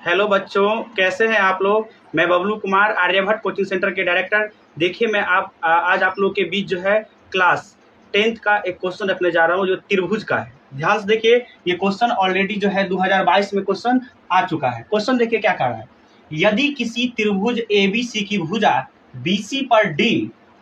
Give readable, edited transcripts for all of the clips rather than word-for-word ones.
Hello बच्चों, कैसे हैं आप लोग। मैं बबलू कुमार, आर्यभट्ट कोचिंग सेंटर के डायरेक्टर। देखिए, मैं आज आप लोग के बीच जो है क्लास 10th का एक क्वेश्चन रखने जा रहा हूं जो त्रिभुज का है। ध्यान से देखिए, ये क्वेश्चन ऑलरेडी जो है 2022 में क्वेश्चन आ चुका है। क्वेश्चन देखिए क्या कह रहा है। यदि किसी त्रिभुज ABC की भुजा BC पर D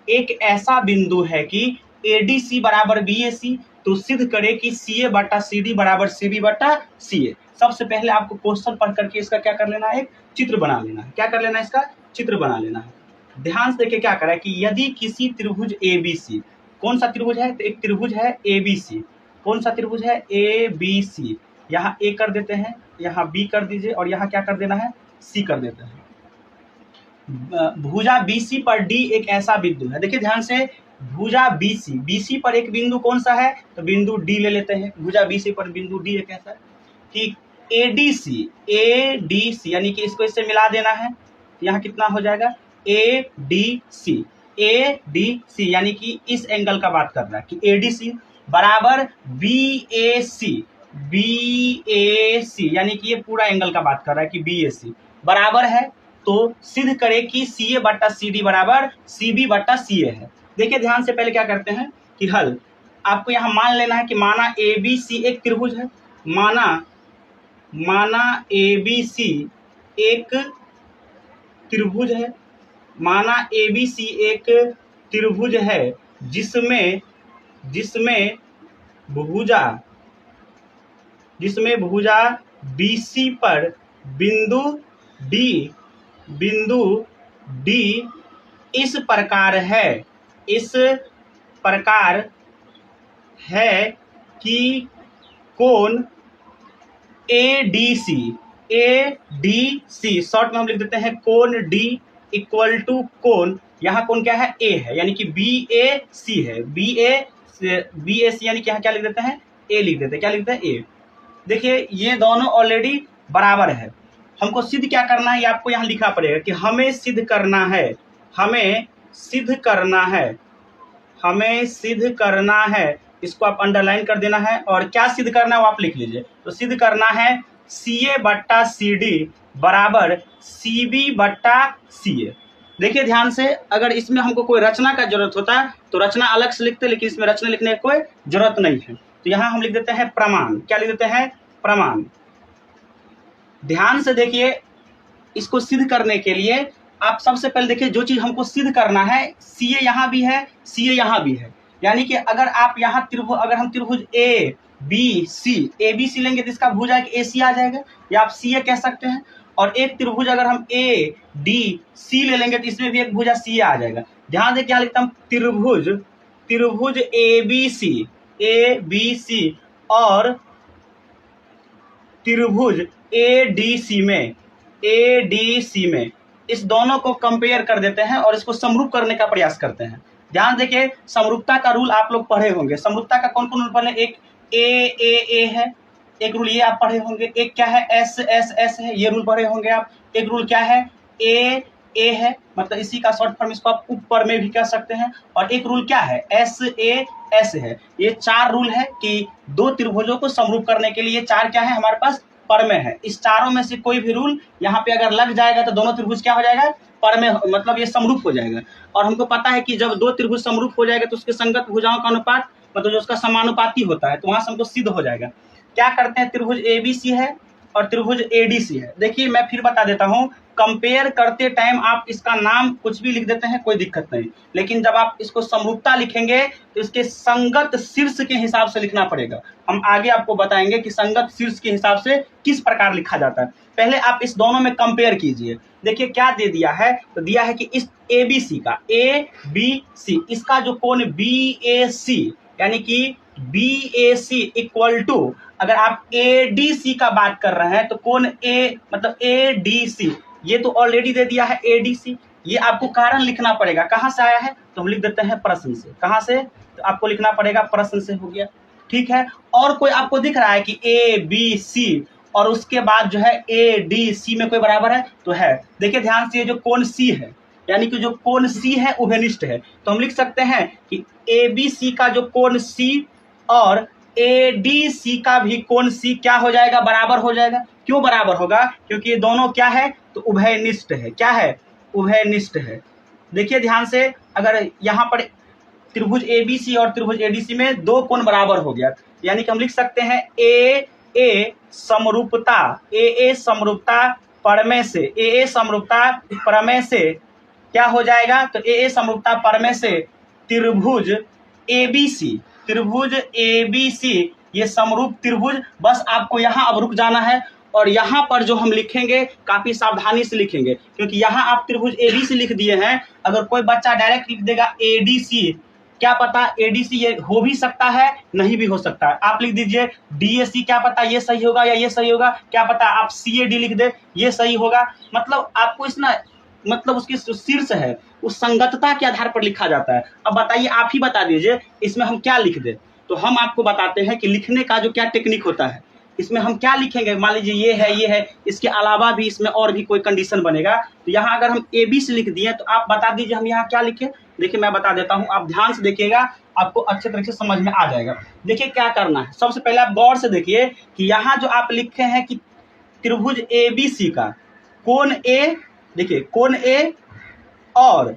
एक ऐसा बिंदु है कि ADC बराबर BAC, तो सिद्ध करे कि CA बटा CD बराबर CB बटा CA। सबसे पहले आपको क्वेश्चन पढ़ करके इसका क्या कर लेना है, एक चित्र बना लेना है। क्या कर लेना है, इसका चित्र बना लेना है। ध्यान से देखिए क्या कर रहा है कि यदि किसी त्रिभुज ABC, कौन सा त्रिभुज है, तो एक त्रिभुज है ABC। कौन सा त्रिभुज है, ABC। यहाँ A कर देते हैं, यहाँ B कर दीजिए और यहाँ क्या कर देना है, C कर देते हैं। भुजा BC पर D एक ऐसा बिंदु है। देखिए ध्यान से, भुजा BC पर एक बिंदु कौन सा है, तो बिंदु D ले लेते हैं। भुजा BC पर बिंदु D एक ऐसा है कि ADC यानी कि इसको इससे मिला देना है। यहाँ कितना हो जाएगा, ADC यानी कि इस एंगल का बात कर रहा है कि ADC बराबर BAC यानी कि ये पूरा एंगल का बात कर रहा है कि BAC बराबर है। तो सिद्ध करे कि CA बटा CD बराबर CB बटा CA है। देखिए ध्यान से, पहले क्या करते हैं कि हल आपको यहाँ मान लेना है कि माना ABC एक त्रिभुज है। माना ABC एक त्रिभुज है। माना ABC एक त्रिभुज है जिसमें भुजा BC पर बिंदु D इस प्रकार है कि कोण ADC शॉर्ट में हम लिख देते हैं कोण D इक्वल टू कोण, यहाँ कोण क्या है, A है, यानी कि BAC है। BAC यानी कि यहाँ क्या लिख देते हैं, A लिख देते हैं। क्या लिख देते हैं, A। देखिए ये दोनों ऑलरेडी बराबर है। हमको सिद्ध क्या करना है, ये आपको यहाँ लिखना पड़ेगा कि हमें सिद्ध करना है। इसको आप अंडरलाइन कर देना है और क्या सिद्ध करना है वो आप लिख लीजिए। तो सिद्ध करना है CA बट्टा CD बराबर CB बट्टा CA। देखिए ध्यान से, अगर इसमें हमको कोई रचना का जरूरत होता तो रचना अलग से लिखते, लेकिन इसमें रचना लिखने की कोई जरूरत नहीं है। तो यहाँ हम लिख देते हैं प्रमाण। क्या लिख देते हैं, प्रमाण। ध्यान से देखिए, इसको सिद्ध करने के लिए आप सबसे पहले देखिए, जो चीज हमको सिद्ध करना है, CA यहाँ भी है, CA यहाँ भी है। यानी कि अगर आप यहाँ अगर हम त्रिभुज ABC लेंगे तो इसका भुजा एक AC आ जाएगा, या आप CA कह सकते हैं। और एक त्रिभुज अगर हम ADC ले लेंगे तो इसमें भी एक भुजा CA आ जाएगा। ध्यान से क्या लिखता हूँ, त्रिभुज ABC और त्रिभुज ADC में इस दोनों को कंपेयर कर देते हैं और इसको समरूप करने का प्रयास करते हैं। ध्यान देखिए, समरूपता का रूल आप लोग पढ़े होंगे। समरूपता का कौन कौन रूल पढ़े, एक A है, एक रूल ये आप पढ़े होंगे। एक क्या है, S है, ये रूल पढ़े होंगे आप। एक रूल क्या है, A है, मतलब इसी का शॉर्ट फॉर्म, इसको आप ऊपर में भी कह सकते हैं। और एक रूल क्या है, SAS है। ये 4 रूल है कि दो त्रिभुजों को समरूप करने के लिए 4 क्या है हमारे पास, परमेय है। इस चारों में से कोई भी रूल यहाँ पे अगर लग जाएगा तो दोनों त्रिभुज क्या हो जाएगा, परमेय, मतलब ये समरूप हो जाएगा। और हमको पता है कि जब दो त्रिभुज समरूप हो जाएगा तो उसके संगत भुजाओं का अनुपात, मतलब जो उसका समानुपाती होता है, तो वहां से हमको सिद्ध हो जाएगा। क्या करते हैं, त्रिभुज ABC है और त्रिभुज ADC है। देखिए मैं फिर बता देता हूँ, कंपेयर करते टाइम आप इसका नाम कुछ भी लिख देते हैं, कोई दिक्कत नहीं। लेकिन जब आप इसको समरूपता लिखेंगे तो इसके संगत शीर्ष के हिसाब से लिखना पड़ेगा। हम आगे आपको बताएंगे कि संगत शीर्ष के हिसाब से किस प्रकार लिखा जाता है। पहले आप इस दोनों में कंपेयर कीजिए। देखिए क्या दे दिया है, तो दिया है कि इस ABC का ABC इसका जो कोण BAC यानी कि BAC इक्वल टू, अगर आप ADC का बात कर रहे हैं तो कोण A मतलब ADC, ये तो ऑलरेडी दे दिया है ADC। ये आपको कारण लिखना पड़ेगा, कहाँ से आया है, तो हम लिख देते हैं प्रश्न से। कहाँ से, तो आपको लिखना पड़ेगा प्रश्न से, हो गया, ठीक है। और कोई आपको दिख रहा है कि ABC और उसके बाद जो है ADC में कोई बराबर है, तो है। देखिए ध्यान से, जो कोण C है, यानी कि जो कोण C है उभयनिष्ठ है, तो हम लिख सकते हैं कि ABC का जो कोण C और ADC का भी कोण C क्या हो जाएगा, बराबर हो जाएगा। क्यों बराबर होगा, क्योंकि ये दोनों क्या है, तो उभयनिष्ठ है। क्या है, उभयनिष्ठ है। देखिए ध्यान से, अगर यहाँ पर त्रिभुज ABC और त्रिभुज ADC में दो कोण बराबर हो गया, यानी कि हम लिख सकते हैं AA समरूपता, AA समरूपता प्रमेय से, AA समरूपता प्रमेय से क्या हो जाएगा, तो AA समरूपता प्रमेय से त्रिभुज ABC, त्रिभुज ABC ये समरूप त्रिभुज। बस आपको यहाँ अब रुक जाना है और यहाँ पर जो हम लिखेंगे काफी सावधानी से लिखेंगे, क्योंकि यहाँ आप त्रिभुज ABC लिख दिए हैं। अगर कोई बच्चा डायरेक्ट लिख देगा ADC, क्या पता ADC ये हो भी सकता है, नहीं भी हो सकता है। आप लिख दीजिए DAC, क्या पता ये सही होगा या ये सही होगा, क्या पता आप CAD लिख दे, ये सही होगा। मतलब आपको इसना मतलब उसकी शीर्ष है उस संगतता के आधार पर लिखा जाता है। अब बताइए, आप ही बता दीजिए इसमें हम क्या लिख दें। तो हम आपको बताते हैं कि लिखने का जो क्या टेक्निक होता है, इसमें हम क्या लिखेंगे। मान लीजिए ये है, इसके अलावा भी इसमें और भी कोई कंडीशन बनेगा। तो यहाँ अगर हम ABC लिख दिए तो आप बता दीजिए हम यहाँ क्या लिखें। देखिए मैं बता देता हूँ, आप ध्यान से देखिएगा, आपको अच्छे तरीके से समझ में आ जाएगा। देखिए क्या करना है, सबसे पहले आप गौर से देखिए कि यहाँ जो आप लिखे हैं कि त्रिभुज ABC का कोण A, देखिए कोण A और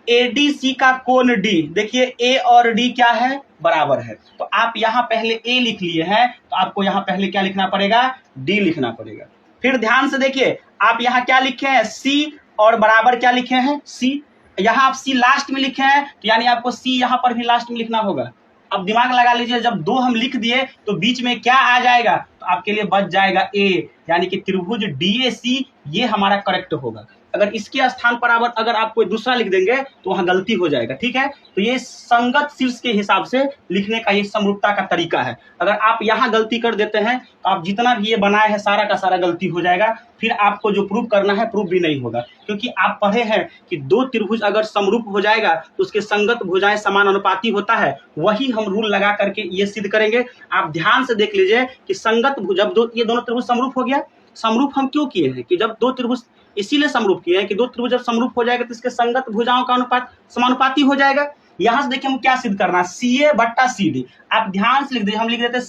ADC का कोण D, देखिए A और D क्या है, बराबर है। तो आप यहाँ पहले A लिख लिए हैं, तो आपको यहाँ पहले क्या लिखना पड़ेगा, D लिखना पड़ेगा। फिर ध्यान से देखिए, आप यहाँ क्या लिखे हैं, C और बराबर क्या लिखे हैं, C। यहाँ आप C लास्ट में लिखे हैं, तो यानी आपको C यहाँ पर भी लास्ट में लिखना होगा। अब दिमाग लगा लीजिए, जब दो हम लिख दिए तो बीच में क्या आ जाएगा, तो आपके लिए बच जाएगा A, यानी कि त्रिभुज DAC ये हमारा करेक्ट होगा। अगर इसके स्थान पर अगर आप कोई दूसरा लिख देंगे तो वहां गलती हो जाएगा, ठीक है। तो ये संगत शीर्ष के हिसाब से लिखने का ये समरूपता का तरीका है। अगर आप यहाँ गलती कर देते हैं तो आप जितना भी ये बनाए हैं सारा का सारा गलती हो जाएगा। फिर आपको जो प्रूव करना है प्रूव भी नहीं होगा, क्योंकि आप पढ़े हैं कि दो त्रिभुज अगर समरूप हो जाएगा तो उसके संगत भुजाएं समानुपाती होता है, वही हम रूल लगा करके ये सिद्ध करेंगे। आप ध्यान से देख लीजिए कि संगत जब ये दोनों त्रिभुज समरूप हो गया, समरूप हम क्यों किए हैं कि जब दो त्रिभुज इसीलिए समरूप किए हैं कि दो त्रिभुज जब समरूप हो जाएगा तो इसके संगत भुजाओं का अनुपात समानुपाती हो जाएगा। यहां से देखिए हम क्या सिद्ध करना है, CA बट्टा CD। आप ध्यान से लिख दीजिए, हम लिख देते हैं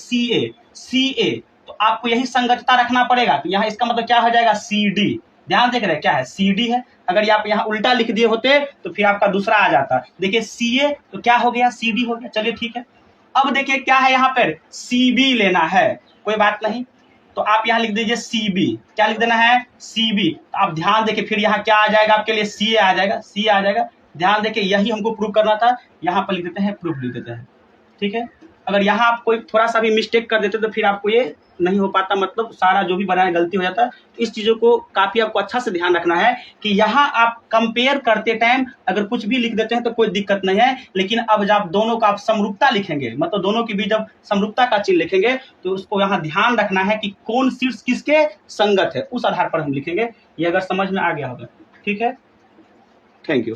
CA, तो आपको यही संगतता रखना पड़ेगा। तो यहाँ इसका मतलब क्या हो जाएगा, CD। ध्यान देख रहे हैं क्या है, CD है। अगर आप यहाँ उल्टा लिख दिए होते तो फिर आपका दूसरा आ जाता। देखिए CA तो क्या हो गया, CD हो गया। चलिए ठीक है। अब देखिए क्या है, यहाँ पर CB लेना है, कोई बात नहीं। तो आप यहाँ लिख दीजिए CB, क्या लिख देना है, CB। तो आप ध्यान देखिए फिर यहाँ क्या आ जाएगा आपके लिए, CA आ जाएगा, C आ जाएगा। ध्यान देखिए यही हमको प्रूव करना था, यहाँ पर लिख देते हैं, प्रूफ लिख देते हैं, ठीक है। अगर यहाँ आप कोई थोड़ा सा भी मिस्टेक कर देते तो फिर आपको ये नहीं हो पाता, मतलब सारा जो भी बनाया गलती हो जाता है। इस चीज़ों को काफ़ी आपको अच्छा से ध्यान रखना है कि यहाँ आप कंपेयर करते टाइम अगर कुछ भी लिख देते हैं तो कोई दिक्कत नहीं है, लेकिन अब जब दोनों का आप समरूपता लिखेंगे, मतलब दोनों के बीच जब समरूपता का चिन्ह लिखेंगे तो उसको यहाँ ध्यान रखना है कि कौन शीर्ष किसके संगत है, उस आधार पर हम लिखेंगे। ये अगर समझ में आ गया होगा, ठीक है। Thank you.